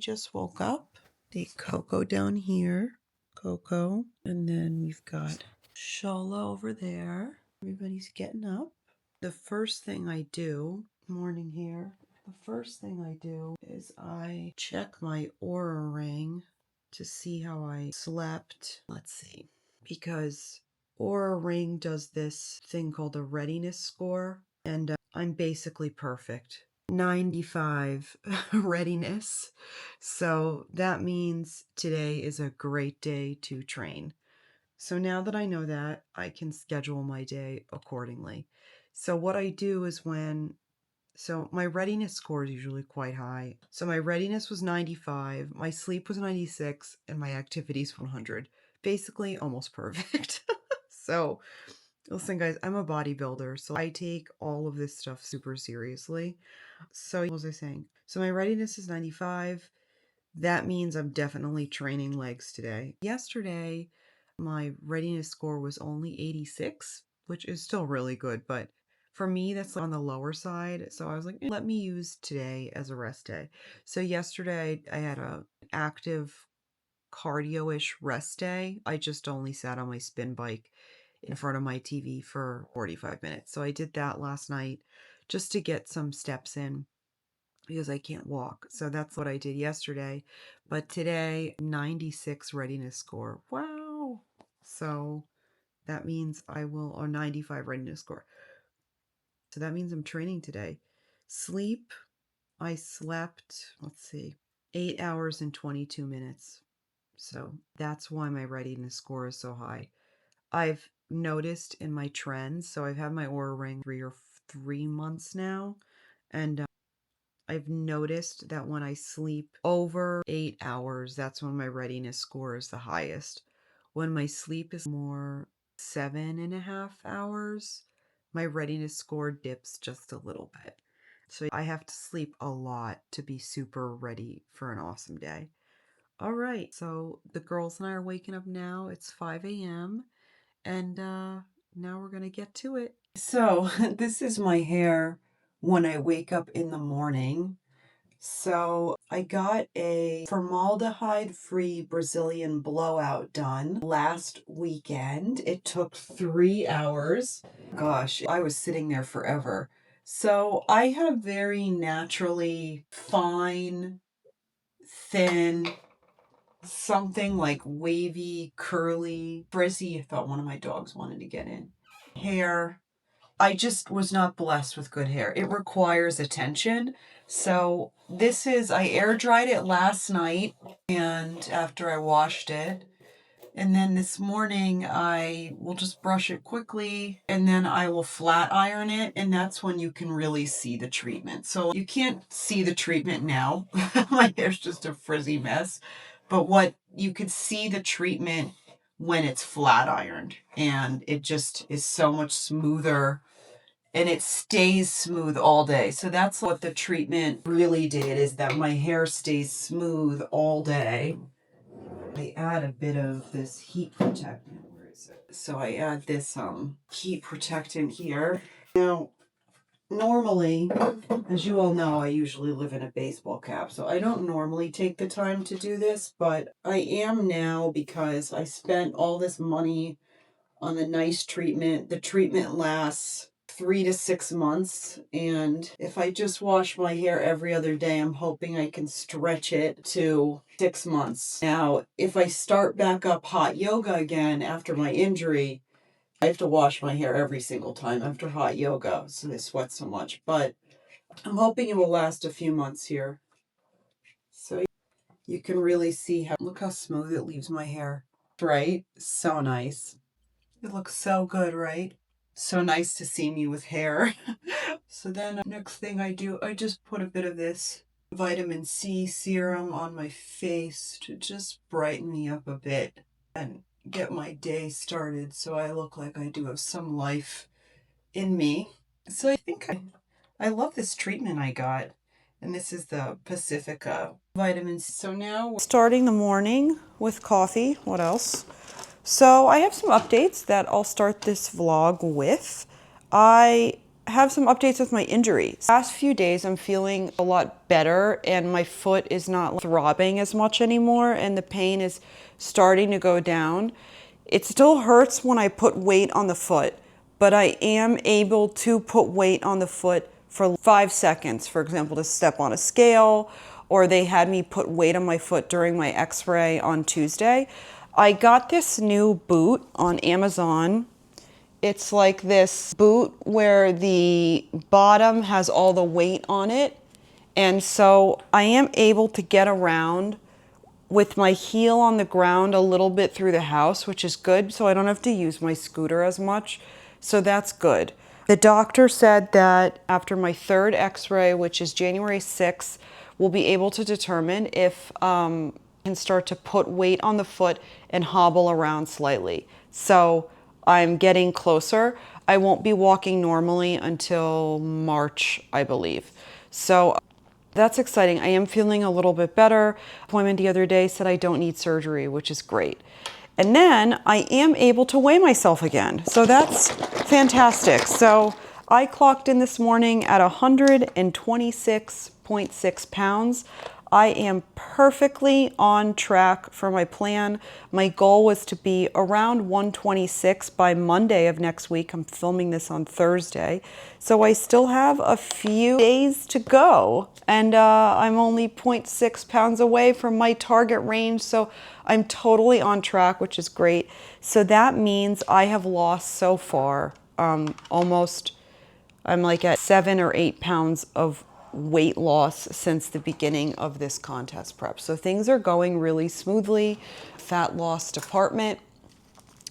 just woke up. The Coco down here. Coco. And then we've got Shola over there. Everybody's getting up. The first thing I do, morning here, the first thing I do is I check my Oura ring to see how I slept. Let's see. Because Oura ring does this thing called a readiness score, and I'm basically perfect. 95 readiness. So that means today is a great day to train. So now that I know that, I can schedule my day accordingly. So what I do is so my readiness score is usually quite high. So my readiness was 95, my sleep was 96, and my activities 100. Basically almost perfect. So listen, guys, I'm a bodybuilder, so I take all of this stuff super seriously. So what was I saying? So my readiness is 95. That means I'm definitely training legs today. Yesterday, my readiness score was only 86, which is still really good, but for me, that's on the lower side. So I was like, let me use today as a rest day. So yesterday, I had a active cardio-ish rest day. I just only sat on my spin bike in front of my TV for 45 minutes. So I did that last night just to get some steps in because I can't walk. So that's what I did yesterday. But today, 96 readiness score. Wow. So that means or 95 readiness score. So that means I'm training today. Sleep, I slept, let's see, 8 hours and 22 minutes. So that's why my readiness score is so high. I've noticed in my trends, so I've had my Oura ring 3 months now, and I've noticed that when I sleep over 8 hours, that's when my readiness score is the highest. When my sleep is more 7.5 hours, my readiness score dips just a little bit. So I have to sleep a lot to be super ready for an awesome day. All right, so the girls and I are waking up now. It's 5 a.m. and now we're going to get to it. So this is my hair when I wake up in the morning. So I got a formaldehyde-free Brazilian blowout done last weekend. It took 3 hours. Gosh, I was sitting there forever. So I have very naturally fine, thin, something like wavy, curly, frizzy. I thought one of my dogs wanted to get in. Hair. I just was not blessed with good hair. It requires attention. So I air dried it last night and after I washed it. And then this morning I will just brush it quickly and then I will flat iron it. And that's when you can really see the treatment. So you can't see the treatment now. My hair's just a frizzy mess. But what you could see the treatment when it's flat ironed. And it just is so much smoother. And it stays smooth all day. So that's what the treatment really did, is that my hair stays smooth all day. I add a bit of this heat protectant. Where is it? So I add this heat protectant here. Now, normally, as you all know, I usually live in a baseball cap. So I don't normally take the time to do this, but I am now because I spent all this money on a nice treatment. The treatment lasts 3 to 6 months, and if I just wash my hair every other day, I'm hoping I can stretch it to 6 months. Now, if I start back up hot yoga again after my injury, I have to wash my hair every single time after hot yoga, so I sweat so much. But I'm hoping it will last a few months here. So you can really see look how smooth it leaves my hair, right? So nice. It looks so good, right? So nice to see me with hair. So then next thing I do, I just put a bit of this vitamin C serum on my face to just brighten me up a bit and get my day started so I look like I do have some life in me. So I think I love this treatment I got. And this is the Pacifica vitamin C. So now we're starting the morning with coffee. What else? So I have some updates that I'll start this vlog with. I have some updates with my injury. Last few days I'm feeling a lot better and my foot is not throbbing as much anymore and the pain is starting to go down. It still hurts when I put weight on the foot, but I am able to put weight on the foot for 5 seconds, for example, to step on a scale, or they had me put weight on my foot during my x-ray on Tuesday. I got this new boot on Amazon. It's like this boot where the bottom has all the weight on it. And so I am able to get around with my heel on the ground a little bit through the house, which is good. So I don't have to use my scooter as much. So that's good. The doctor said that after my third x-ray, which is January 6th, we'll be able to determine if I can start to put weight on the foot and hobble around slightly. So I'm getting closer. I won't be walking normally until March, I believe. So that's exciting. I am feeling a little bit better. Appointment the other day said I don't need surgery, which is great. And then I am able to weigh myself again. So that's fantastic. So I clocked in this morning at 126.6 pounds. I am perfectly on track for my plan. My goal was to be around 126 by Monday of next week. I'm filming this on Thursday. So I still have a few days to go. And I'm only 0.6 pounds away from my target range. So I'm totally on track, which is great. So that means I have lost so far almost, I'm like at 7 or 8 pounds of weight loss since the beginning of this contest prep. So things are going really smoothly. Fat loss department.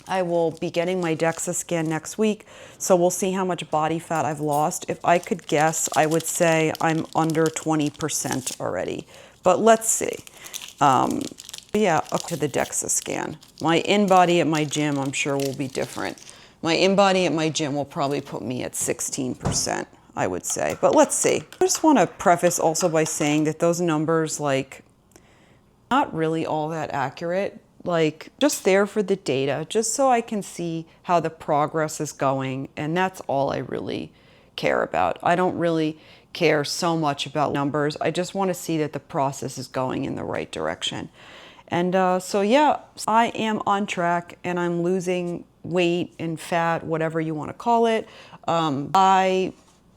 I will be getting my DEXA scan next week, so we'll see how much body fat I've lost. If I could guess, I would say I'm under 20% already, but let's see. Yeah, up to the DEXA scan. My in-body at my gym, I'm sure, will be different. My in-body at my gym will probably put me at 16%. I would say, but let's see. I just want to preface also by saying that those numbers, like, not really all that accurate, like just there for the data, just so I can see how the progress is going. And that's all I really care about. I don't really care so much about numbers. I just want to see that the process is going in the right direction. And so, yeah, I am on track and I'm losing weight and fat, whatever you want to call it. I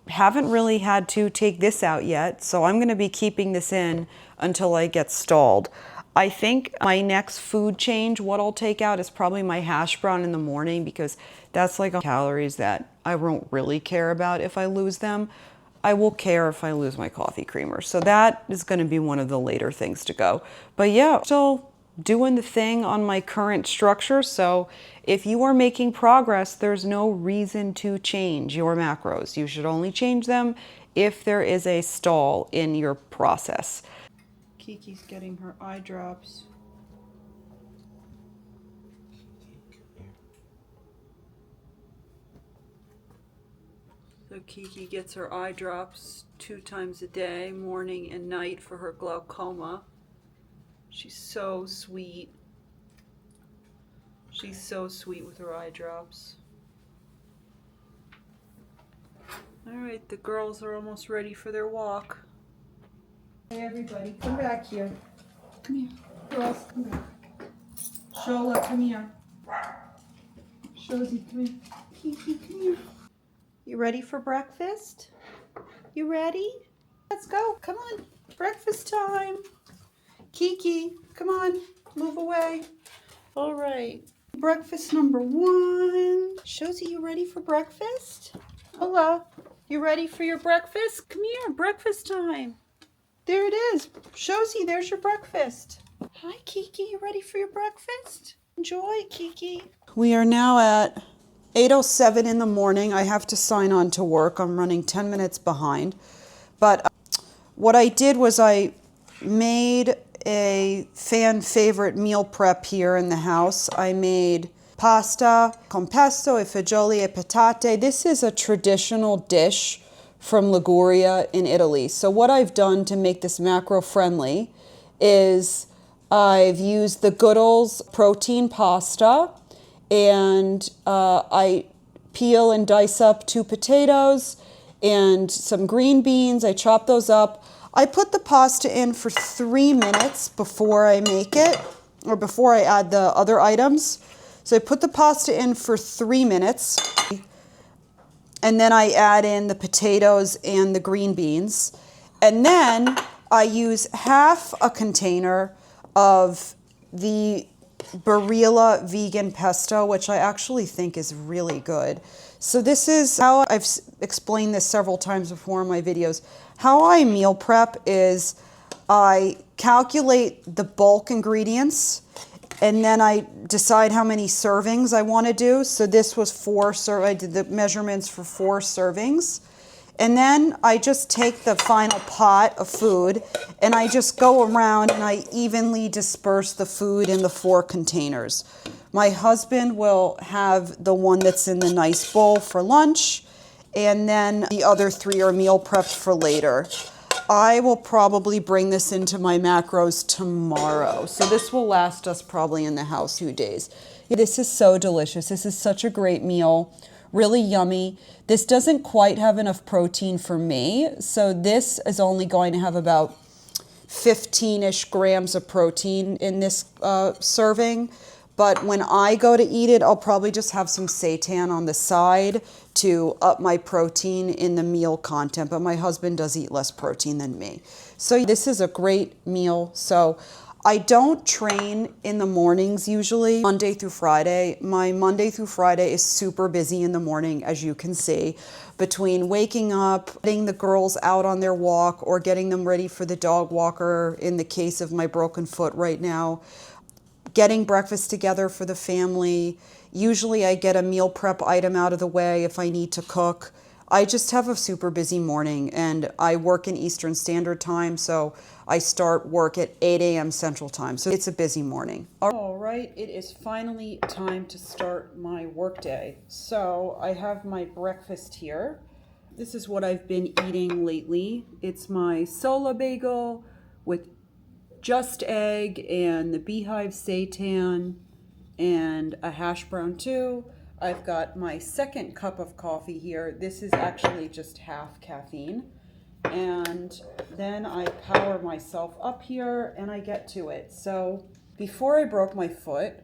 haven't really had to take this out yet, so I'm going to be keeping this in until I get stalled. I think my next food change, what I'll take out is probably my hash brown in the morning, because that's like calories that I won't really care about if I lose them. I will care if I lose my coffee creamer. So that is going to be one of the later things to go. But yeah, still doing the thing on my current structure. So if you are making progress, there's no reason to change your macros. You should only change them if there is a stall in your process. Kiki's getting her eye drops. So Kiki gets her eye drops 2 times a day, morning and night, for her glaucoma. She's so sweet. She's so sweet with her eye drops. All right, the girls are almost ready for their walk. Hey everybody, come back here. Come here. Girls, come back. Shola, come here. Shozy, come here. Kiki, come here. You ready for breakfast? You ready? Let's go. Come on. Breakfast time. Kiki, come on. Move away. All right. Breakfast number 1. Shozy, you ready for breakfast? Hola. You ready for your breakfast? Come here. Breakfast time. There it is. Shozy, there's your breakfast. Hi, Kiki. You ready for your breakfast? Enjoy, Kiki. We are now at 8:07 in the morning. I have to sign on to work. I'm running 10 minutes behind. But what I did was I made a fan favorite meal prep here in the house. I made pasta con pesto e fagioli e patate. This is a traditional dish from Liguria in Italy. So what I've done to make this macro friendly is I've used the Goodall's protein pasta, and I peel and dice up 2 potatoes, and some green beans. I chop those up. I put the pasta in for 3 minutes before I make it, or before I add the other items. So I put the pasta in for 3 minutes, and then I add in the potatoes and the green beans. And then I use half a container of the Barilla vegan pesto, which I actually think is really good. So this is how I've explained this several times before in my videos. How I meal prep is I calculate the bulk ingredients, and then I decide how many servings I want to do. So this was 4 I did the measurements for 4 servings. And then I just take the final pot of food and I just go around and I evenly disperse the food in the 4 containers. My husband will have the one that's in the nice bowl for lunch, and then the other 3 are meal prepped for later. I will probably bring this into my macros tomorrow. So this will last us probably in the house 2 days. This is so delicious. This is such a great meal. Really yummy. This doesn't quite have enough protein for me. So this is only going to have about 15-ish grams of protein in this serving. But when I go to eat it, I'll probably just have some seitan on the side to up my protein in the meal content. But my husband does eat less protein than me. So this is a great meal. So I don't train in the mornings usually, Monday through Friday. My Monday through Friday is super busy in the morning, as you can see, between waking up, getting the girls out on their walk, or getting them ready for the dog walker in the case of my broken foot right now, getting breakfast together for the family. Usually I get a meal prep item out of the way if I need to cook. I just have a super busy morning, and I work in Eastern Standard Time, so I start work at 8 a.m. Central Time. So it's a busy morning. All right, it is finally time to start my workday. So I have my breakfast here. This is what I've been eating lately. It's my Sola bagel with just egg and the beehive seitan and a hash brown too. I've got my second cup of coffee here. This is actually just half caffeine. And then I power myself up here and I get to it. So before I broke my foot,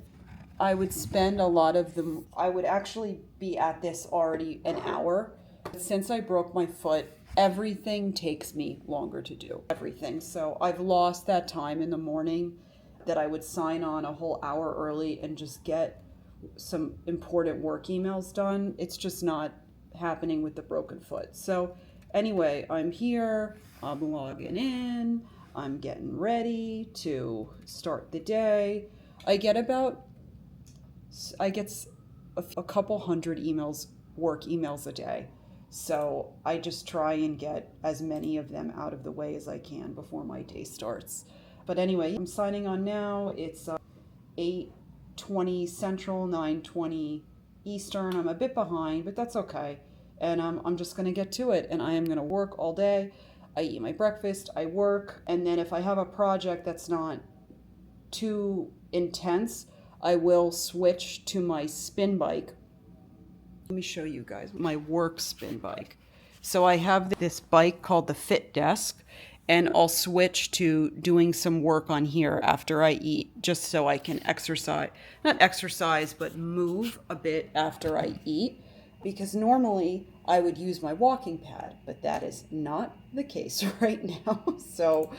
I would spend a lot of them, I would actually be at this already an hour. Since I broke my foot, everything takes me longer to do, everything. So I've lost that time in the morning that I would sign on a whole hour early and just get some important work emails done. It's just not happening with the broken foot. So anyway, I'm here, I'm logging in, I'm getting ready to start the day. I get a couple hundred emails, work emails a day. So I just try and get as many of them out of the way as I can before my day starts. But anyway, I'm signing on now. It's 8:20 Central, 9:20 Eastern. I'm a bit behind, but that's okay. And I'm just going to get to it. And I am going to work all day. I eat my breakfast, I work. And then if I have a project that's not too intense, I will switch to my spin bike. Let me show you guys my work spin bike. So I have this bike called the Fit Desk, and I'll switch to doing some work on here after I eat, just so I can exercise, not exercise, but move a bit after I eat, because normally I would use my walking pad, but that is not the case right now. So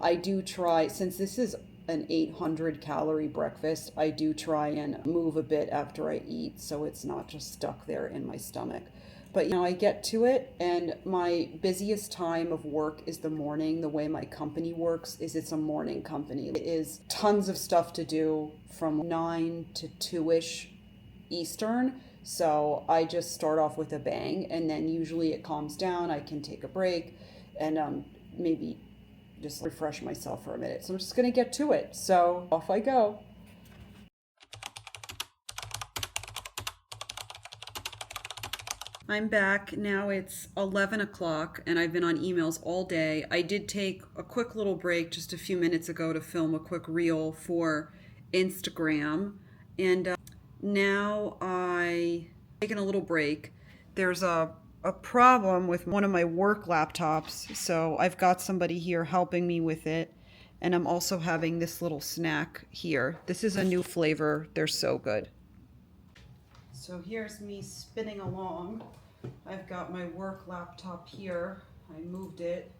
I do try, since this is an 800 calorie breakfast, I do try and move a bit after I eat so it's not just stuck there in my stomach. But I get to it, and my busiest time of work is the morning. The way my company works is it's a morning company. It is tons of stuff to do from 9 to 2-ish Eastern. So I just start off with a bang, and then usually it calms down. I can take a break and maybe just refresh myself for a minute. So I'm just going to get to it. So off I go. I'm back. Now it's 11 o'clock and I've been on emails all day. I did take a quick little break just a few minutes ago to film a quick reel for Instagram. And now I taken a little break. There's a a problem with one of my work laptops, so I've got somebody here helping me with it. And I'm also having this little snack here. This is a new flavor. They're so good. So here's me spinning along. I've got my work laptop here. I moved it.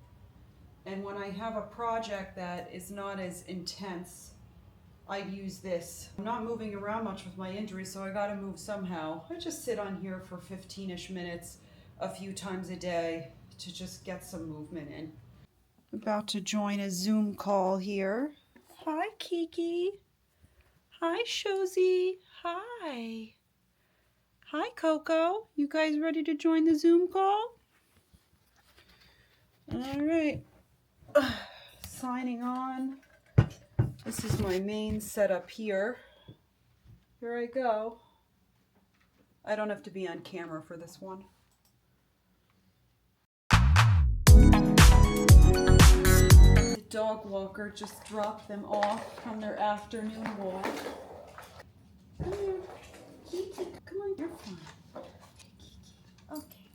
And when I have a project that is not as intense, I use this. I'm not moving around much with my injury, so I gotta move somehow. I just sit on here for 15-ish minutes a few times a day to just get some movement in. About to join a Zoom call here. Hi, Kiki. Hi, Shozy. Hi. Hi, Coco. You guys ready to join the Zoom call? All right. Signing on. This is my main setup here. Here I go. I don't have to be on camera for this one. The dog walker just dropped them off from their afternoon walk. Come here, Kiki. Come on, you're fine. Okay.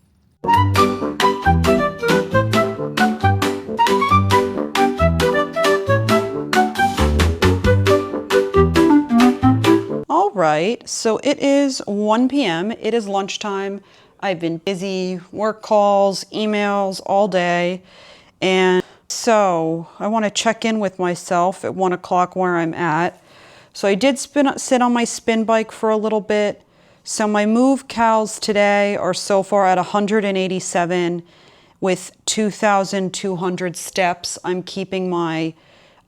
All right, so it is 1 p.m. It is lunchtime. I've been busy, work calls, emails all day. And so I want to check in with myself at 1 o'clock where I'm at. So I did sit on my spin bike for a little bit. So my move cows today are so far at 187 with 2,200 steps. I'm keeping my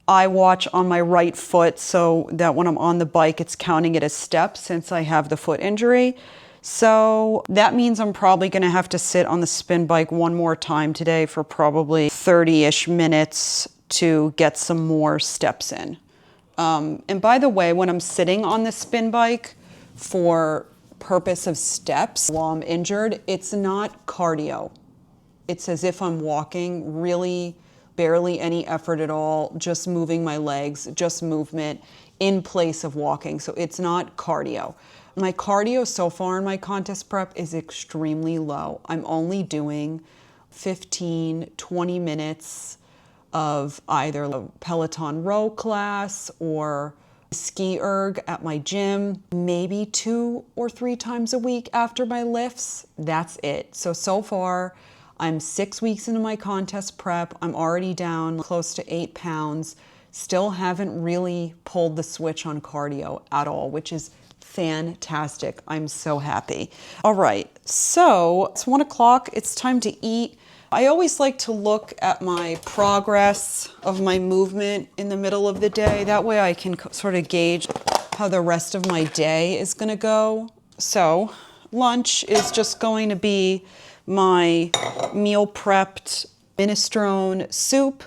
iWatch on my right foot so that when I'm on the bike, it's counting it as steps since I have the foot injury. So that means I'm probably going to have to sit on the spin bike one more time today for probably 30-ish minutes to get some more steps in. And by the way, when I'm sitting on the spin bike for purpose of steps while I'm injured, it's not cardio. It's as if I'm walking, really barely any effort at all, just moving my legs, just movement in place of walking. So it's not cardio. My cardio so far in my contest prep is extremely low. I'm only doing 15, 20 minutes of either a Peloton row class or ski erg at my gym, maybe 2 or 3 times a week after my lifts. That's it. So far, I'm 6 weeks into my contest prep. I'm already down close to 8 pounds. Still haven't really pulled the switch on cardio at all, which is fantastic. I'm so happy. All right, so it's 1 o'clock. It's time to eat. I always like to look at my progress of my movement in the middle of the day. That way I can sort of gauge how the rest of my day is going to go. So lunch is just going to be my meal prepped minestrone soup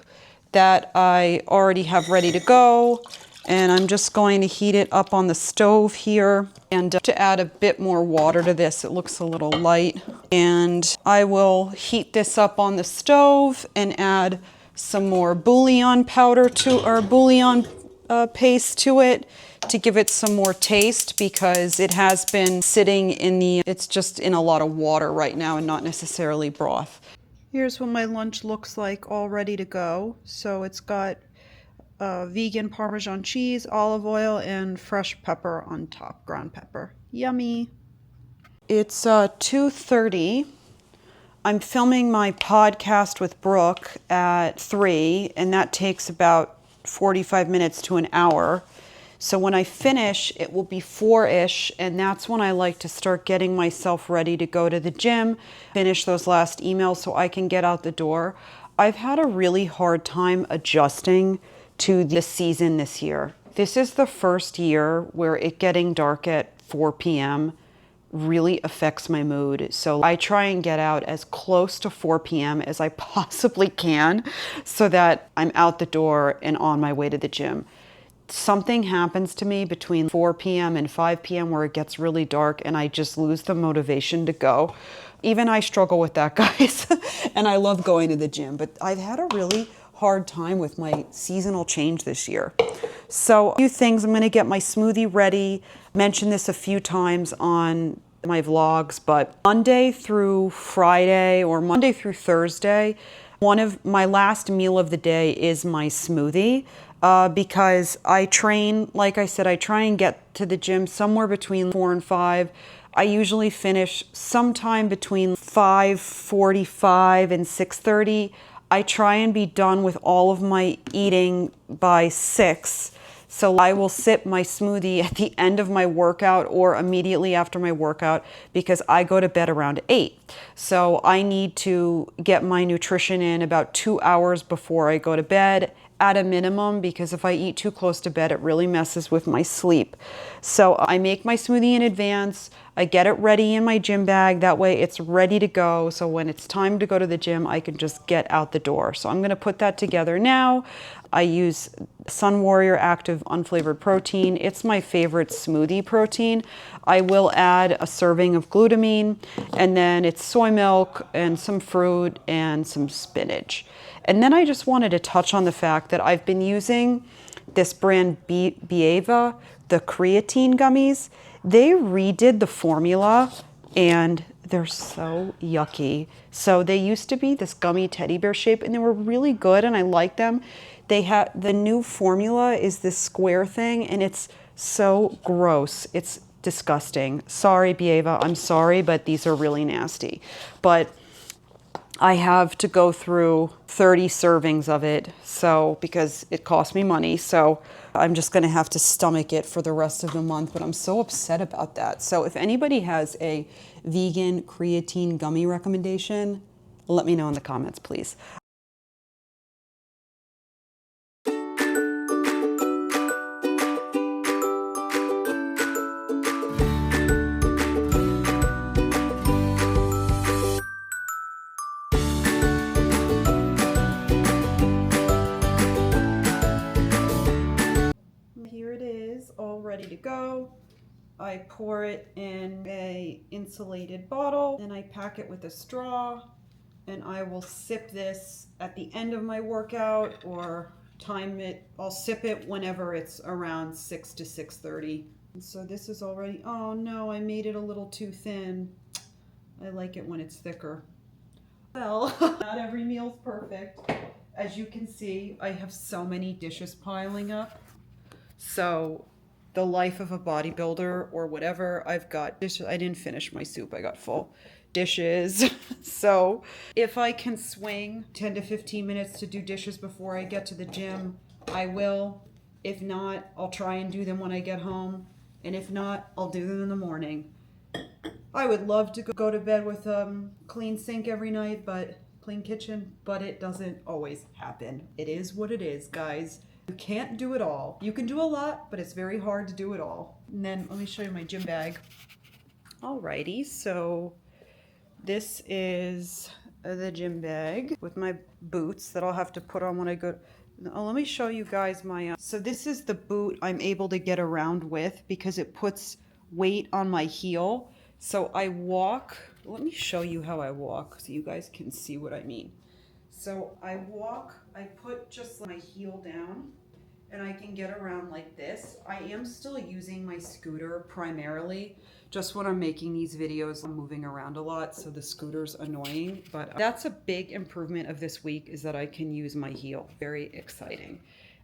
that I already have ready to go. And I'm just going to heat it up on the stove here. And to add a bit more water to this, it looks a little light. And I will heat this up on the stove and add some more bouillon powder or bouillon paste to it to give it some more taste, because it has been sitting it's just in a lot of water right now and not necessarily broth. Here's what my lunch looks like all ready to go. So it's got vegan Parmesan cheese, olive oil, and fresh pepper on top, ground pepper. Yummy. It's 2:30. I'm filming my podcast with Brooke at 3, and that takes about 45 minutes to an hour. So when I finish, it will be 4-ish, and that's when I like to start getting myself ready to go to the gym, finish those last emails so I can get out the door. I've had a really hard time adjusting to the season this year. This is the first year where it getting dark at 4 p.m. really affects my mood. So I try and get out as close to 4 p.m. as I possibly can so that I'm out the door and on my way to the gym. Something happens to me between 4 p.m. and 5 p.m. where it gets really dark and I just lose the motivation to go. Even I struggle with that, guys. And I love going to the gym, but I've had a really hard time with my seasonal change this year. So a few things. I'm going to get my smoothie ready. Mentioned this a few times on my vlogs, but Monday through Friday or Monday through Thursday, one of my last meal of the day is my smoothie. Because I train, like I said, I try and get to the gym somewhere between 4 and 5. I usually finish sometime between 5:45 and 6:30. I try and be done with all of my eating by 6. So I will sip my smoothie at the end of my workout or immediately after my workout because I go to bed around 8. So I need to get my nutrition in about 2 hours before I go to bed at a minimum, because if I eat too close to bed, it really messes with my sleep. So I make my smoothie in advance. I get it ready in my gym bag. That way it's ready to go. So when it's time to go to the gym, I can just get out the door. So I'm going to put that together now. I use Sun Warrior Active Unflavored Protein. It's my favorite smoothie protein. I will add a serving of glutamine, and then it's soy milk and some fruit and some spinach. And then I just wanted to touch on the fact that I've been using this brand Bieva, the creatine gummies. They redid the formula and they're so yucky. So they used to be this gummy teddy bear shape and they were really good and I like them. They have the new formula is this square thing and it's so gross. It's disgusting. Sorry, Bieva, I'm sorry, but these are really nasty. But I have to go through 30 servings of it, so because it cost me money, so I'm just going to have to stomach it for the rest of the month, but I'm so upset about that. So if anybody has a vegan creatine gummy recommendation, let me know in the comments, please. Here it is, all ready to go. I pour it in a insulated bottle and I pack it with a straw, and I will sip this at the end of my workout or time it. I'll sip it whenever it's around 6 to 6:30. And so this is already, oh no, I made it a little too thin. I like it when it's thicker. Well, not every meal's perfect. As you can see, I have so many dishes piling up. So the life of a bodybuilder or whatever, I've got dishes. I didn't finish my soup. I got full dishes. So if I can swing 10 to 15 minutes to do dishes before I get to the gym, I will. If not, I'll try and do them when I get home. And if not, I'll do them in the morning. I would love to go to bed with a clean sink every night, but clean kitchen, but it doesn't always happen. It is what it is, guys. You can't do it all. You can do a lot, but it's very hard to do it all. And then let me show you my gym bag. Alrighty, so this is the gym bag with my boots that I'll have to put on when I go. Oh, let me show you guys my, so this is the boot I'm able to get around with because it puts weight on my heel. So I walk, let me show you how I walk so you guys can see what I mean. So I walk, I put just my heel down and I can get around like this. I am still using my scooter primarily. Just when I'm making these videos, I'm moving around a lot, so the scooter's annoying. But that's a big improvement of this week is that I can use my heel. Very exciting.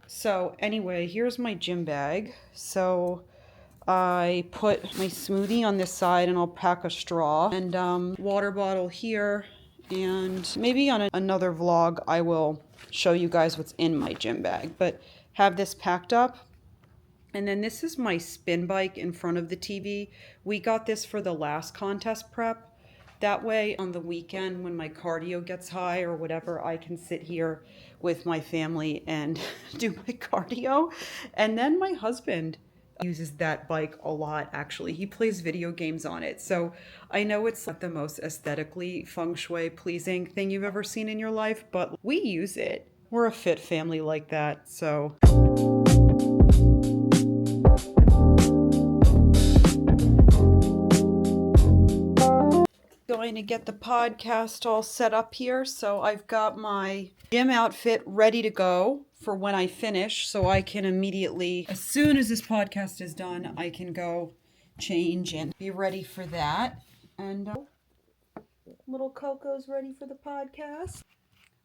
So anyway, here's my gym bag. So I put my smoothie on this side and I'll pack a straw and water bottle here. And maybe on another vlog, I will show you guys what's in my gym bag, but have this packed up. And then this is my spin bike in front of the TV. We got this for the last contest prep. That way on the weekend when my cardio gets high or whatever, I can sit here with my family and do my cardio. And then my husband uses that bike a lot, actually. He plays video games on it. So I know it's not the most aesthetically feng shui pleasing thing you've ever seen in your life, but we use it. We're a fit family like that, so. Going to get the podcast all set up here. So I've got my gym outfit ready to go for when I finish. So I can immediately, as soon as this podcast is done, I can go change and be ready for that. And little Coco's ready for the podcast.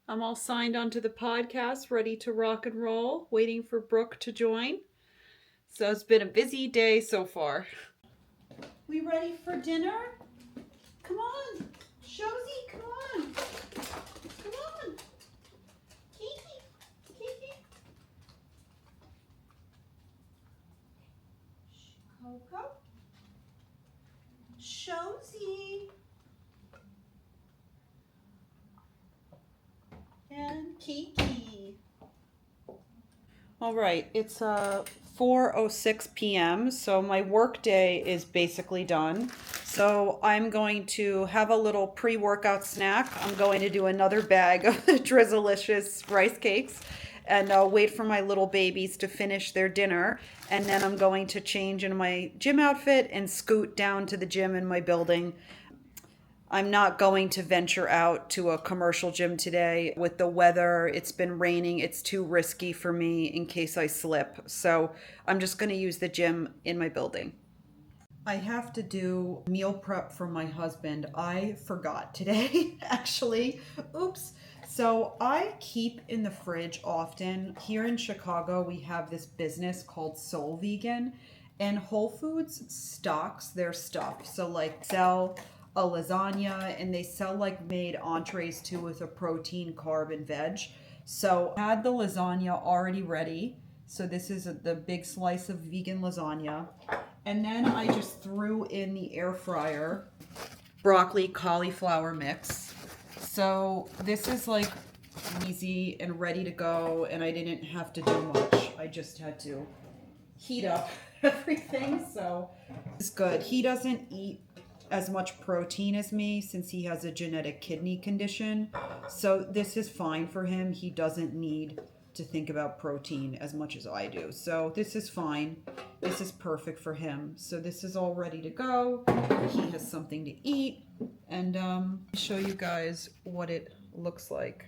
I'm all signed onto the podcast, ready to rock and roll, waiting for Brooke to join. So it's been a busy day so far. We ready for dinner? Come on, Shozy, come on. Come on. Kiki, Kiki. Coco. Shozy. And Kiki. All right, it's 4:06 p.m. So my work day is basically done. So I'm going to have a little pre-workout snack. I'm going to do another bag of the Drizzlicious rice cakes and wait for my little babies to finish their dinner. And then I'm going to change into my gym outfit and scoot down to the gym in my building. I'm not going to venture out to a commercial gym today. With the weather, it's been raining. It's too risky for me in case I slip. So I'm just going to use the gym in my building. I have to do meal prep for my husband. I forgot today, actually. Oops. So I keep in the fridge often. Here in Chicago, we have this business called Soul Vegan, and Whole Foods stocks their stuff. So like sell a lasagna, and they sell like made entrees too with a protein, carb, and veg. So I had the lasagna already ready. So this is the big slice of vegan lasagna. And then I just threw in the air fryer broccoli cauliflower mix. So this is like easy and ready to go, and I didn't have to do much. I just had to heat up everything. So it's good. He doesn't eat as much protein as me since he has a genetic kidney condition. So this is fine for him. He doesn't need to think about protein as much as I do. So this is fine. This is perfect for him. So this is all ready to go. He has something to eat. And show you guys what it looks like.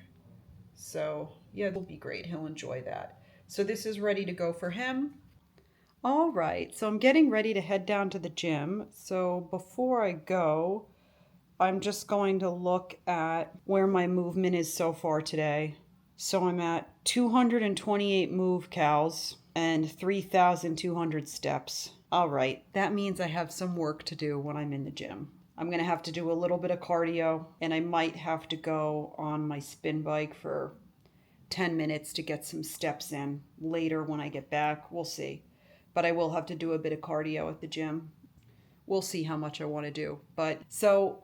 So yeah, it'll be great. He'll enjoy that. So this is ready to go for him. All right, so I'm getting ready to head down to the gym. So before I go, I'm just going to look at where my movement is so far today. So I'm at 228 move cows and 3,200 steps. All right, that means I have some work to do when I'm in the gym. I'm going to have to do a little bit of cardio, and I might have to go on my spin bike for 10 minutes to get some steps in later when I get back. We'll see. But I will have to do a bit of cardio at the gym. We'll see how much I want to do. But so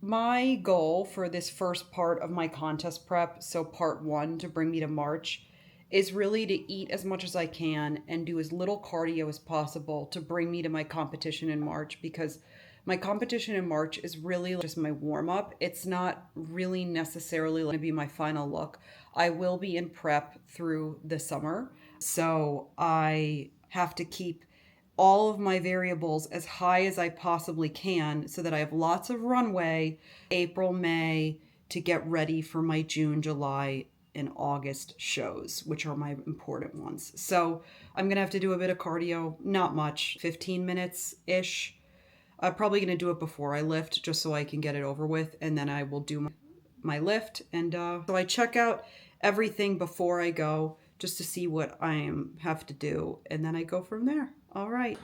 my goal for this first part of my contest prep, so part 1 to bring me to March, is really to eat as much as I can and do as little cardio as possible to bring me to my competition in March, because my competition in March is really just my warm-up. It's not really necessarily going to be my final look. I will be in prep through the summer, so I have to keep all of my variables as high as I possibly can so that I have lots of runway April, May to get ready for my June, July, and August shows, which are my important ones. So I'm going to have to do a bit of cardio, not much, 15 minutes-ish. I'm probably going to do it before I lift just so I can get it over with, and then I will do my lift. And so I check out everything before I go just to see what I have to do, and then I go from there. All right.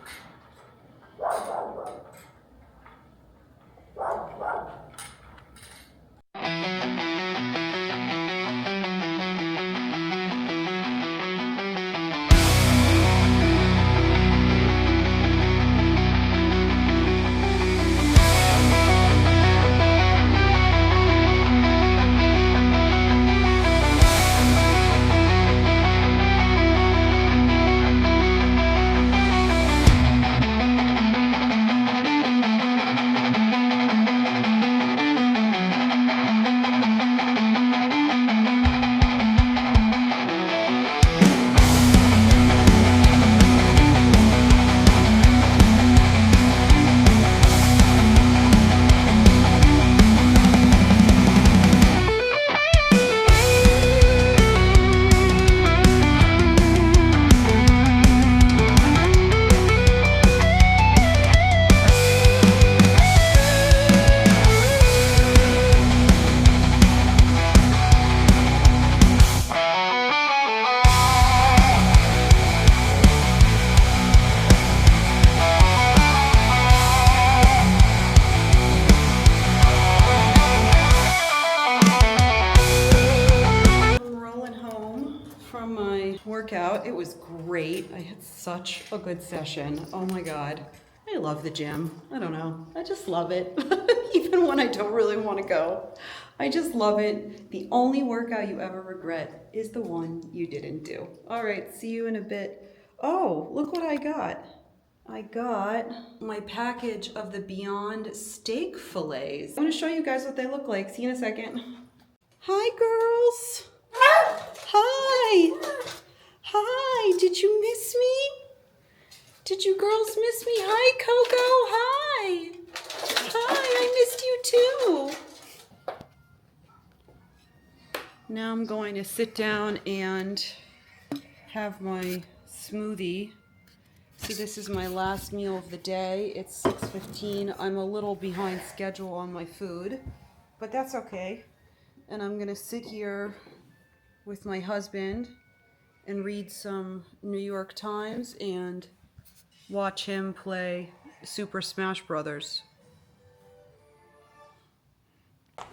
workout. It was great. I had such a good session. Oh my God. I love the gym. I don't know. I just love it. Even when I don't really want to go. I just love it. The only workout you ever regret is the one you didn't do. All right, see you in a bit. Oh, look what I got. I got my package of the Beyond steak fillets. I'm gonna show you guys what they look like. See you in a second. Hi, girls. Hi. Hi, did you miss me? Did you girls miss me? Hi, Coco. Hi. Hi, I missed you too. Now I'm going to sit down and have my smoothie. So this is my last meal of the day. It's 6:15. I'm a little behind schedule on my food, but that's okay. And I'm gonna sit here with my husband and read some New York Times and watch him play Super Smash Brothers.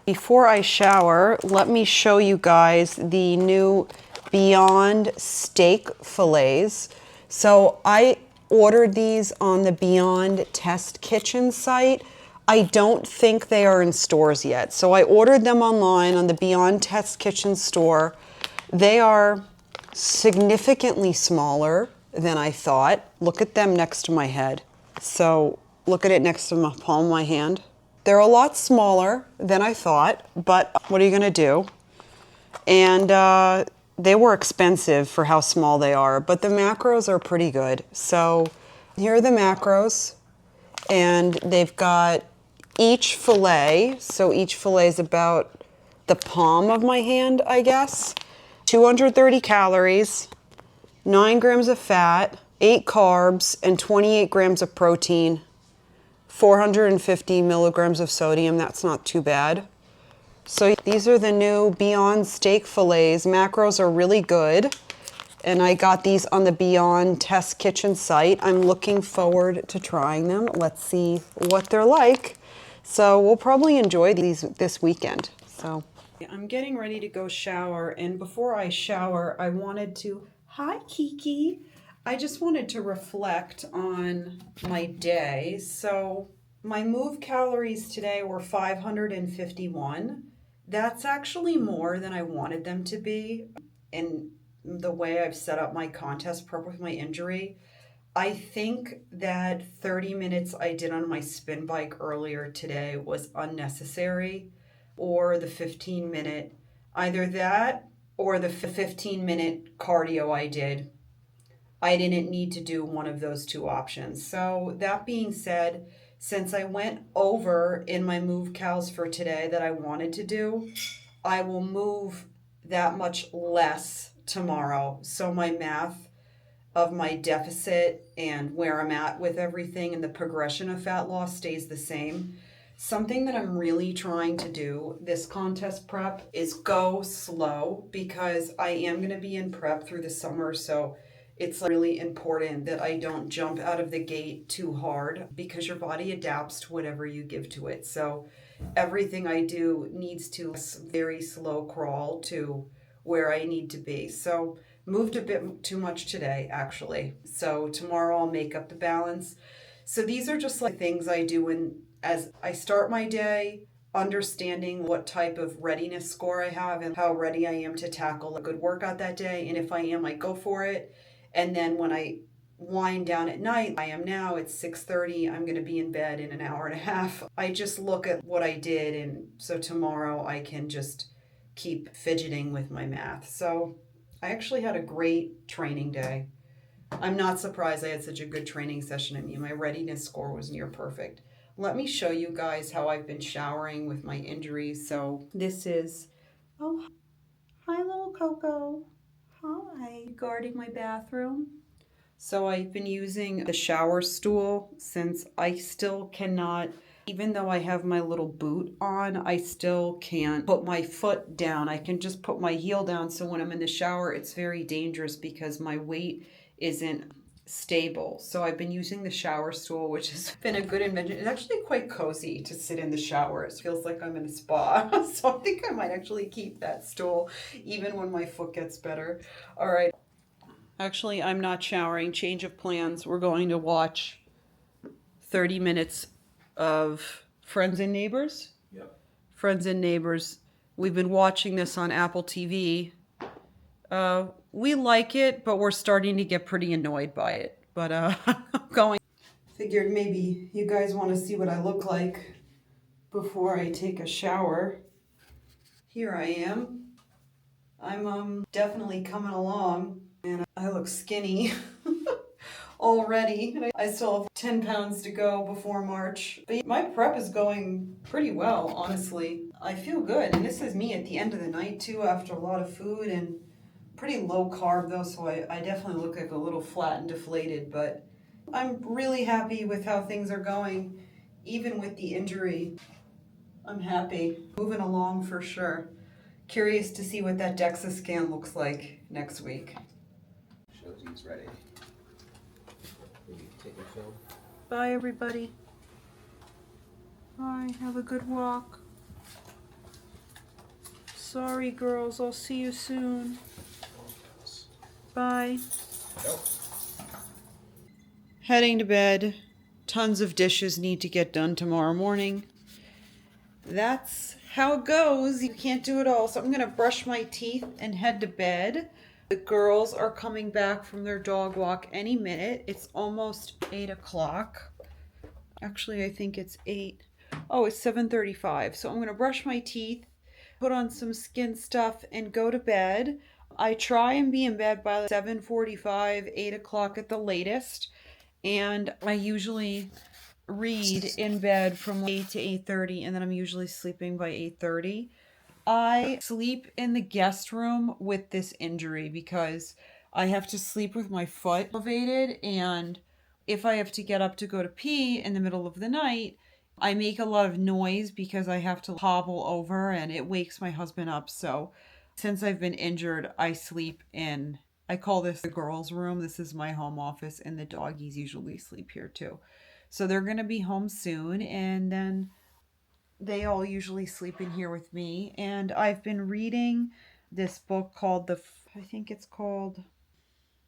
Before I shower, let me show you guys the new Beyond steak fillets. So I ordered these on the Beyond Test Kitchen site. I don't think they are in stores yet. So I ordered them online on the Beyond Test Kitchen store. They are significantly smaller than I thought. Look at them next to my head. So look at it next to my palm of my hand. They're a lot smaller than I thought, but what are you gonna do? And they were expensive for how small they are, but the macros are pretty good. So here are the macros, and they've got each fillet, so each fillet is about the palm of my hand, I guess. 230 calories, 9 grams of fat, 8 carbs, and 28 grams of protein. 450 milligrams of sodium, that's not too bad. So these are the new Beyond steak fillets. Macros are really good. And I got these on the Beyond Test Kitchen site. I'm looking forward to trying them. Let's see what they're like. So we'll probably enjoy these this weekend. So I'm getting ready to go shower. And before I shower, I wanted to, hi Kiki. I just wanted to reflect on my day. So my move calories today were 551. That's actually more than I wanted them to be. In the way I've set up my contest prep with my injury, I think that 30 minutes I did on my spin bike earlier today was unnecessary, or the 15-minute, either that or the 15-minute cardio I did. I didn't need to do one of those two options. So that being said, since I went over in my move cals for today that I wanted to do, I will move that much less tomorrow. So my math of my deficit and where I'm at with everything and the progression of fat loss stays the same. Something that I'm really trying to do this contest prep is go slow, because I am going to be in prep through the summer. So it's really important that I don't jump out of the gate too hard, because your body adapts to whatever you give to it. So everything I do needs to very slow crawl to where I need to be. So moved a bit too much today, actually. So tomorrow I'll make up the balance. So these are just like things I do as I start my day, understanding what type of readiness score I have and how ready I am to tackle a good workout that day. And if I am, I go for it. And then when I wind down at night, I am now, it's 6:30, I'm going to be in bed in an hour and a half. I just look at what I did, and so tomorrow I can just keep fidgeting with my math. So I actually had a great training day. I'm not surprised I had such a good training session. I mean, my readiness score was near perfect. Let me show you guys how I've been showering with my injury. So this is, oh, hi little Coco. Hi. Guarding my bathroom. So I've been using the shower stool since I still cannot, even though I have my little boot on, I still can't put my foot down. I can just put my heel down. So when I'm in the shower, it's very dangerous because my weight isn't stable. So I've been using the shower stool, which has been a good invention. It's actually quite cozy to sit in the shower. It feels like I'm in a spa. So I think I might actually keep that stool even when my foot gets better. All right. Actually, I'm not showering. Change of plans. We're going to watch 30 minutes of Friends and Neighbors. Yep. Friends and Neighbors. We've been watching this on Apple TV. We like it, but we're starting to get pretty annoyed by it. But I'm going. Figured maybe you guys want to see what I look like before I take a shower. Here I am. I'm definitely coming along, and I look skinny already. I still have 10 pounds to go before March. But my prep is going pretty well, honestly. I feel good, and this is me at the end of the night too, after a lot of food and pretty low carb though, so I definitely look like a little flat and deflated, but I'm really happy with how things are going, even with the injury. I'm happy. Moving along for sure. Curious to see what that DEXA scan looks like next week. Shows he's ready. Will you take a film? Bye, everybody. Bye. Have a good walk. Sorry, girls. I'll see you soon. Bye. Go. Heading to bed. Tons of dishes need to get done tomorrow morning. That's how it goes. You can't do it all. So I'm going to brush my teeth and head to bed. The girls are coming back from their dog walk any minute. It's almost 8 o'clock. Actually, I think it's 8. Oh, it's 7:35. So I'm going to brush my teeth, put on some skin stuff, and go to bed. I try and be in bed by 7:45, 8 o'clock at the latest. And I usually read in bed from 8 to 8:30, and then I'm usually sleeping by 8:30. I sleep in the guest room with this injury because I have to sleep with my foot elevated, and if I have to get up to go to pee in the middle of the night, I make a lot of noise because I have to hobble over and it wakes my husband up. So since I've been injured, I sleep in, I call this the girls' room. This is my home office, and the doggies usually sleep here too. So they're going to be home soon, and then they all usually sleep in here with me. And I've been reading this book called I think it's called,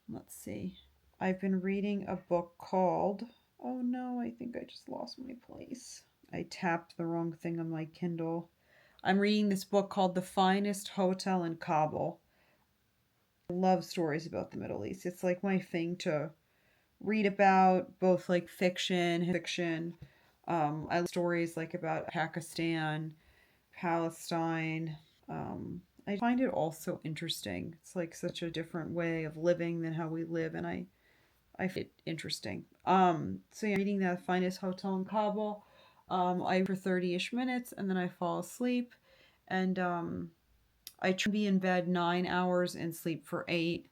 let's see. I've been reading a book called, oh no, I think I just lost my place. I tapped the wrong thing on my Kindle. I'm reading this book called The Finest Hotel in Kabul. I love stories about the Middle East. It's like my thing to read about, both like fiction. I love stories like about Pakistan, Palestine. I find it also interesting. It's like such a different way of living than how we live, and I find it interesting. So yeah, reading The Finest Hotel in Kabul. I for 30-ish minutes, and then I fall asleep, and I try to be in bed 9 hours and sleep for 8,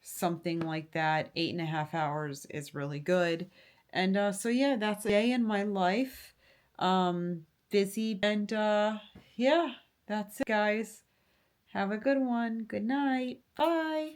something like that. 8.5 hours is really good. And so yeah, that's a day in my life. Busy, and yeah, that's it, guys. Have a good one. Good night. Bye.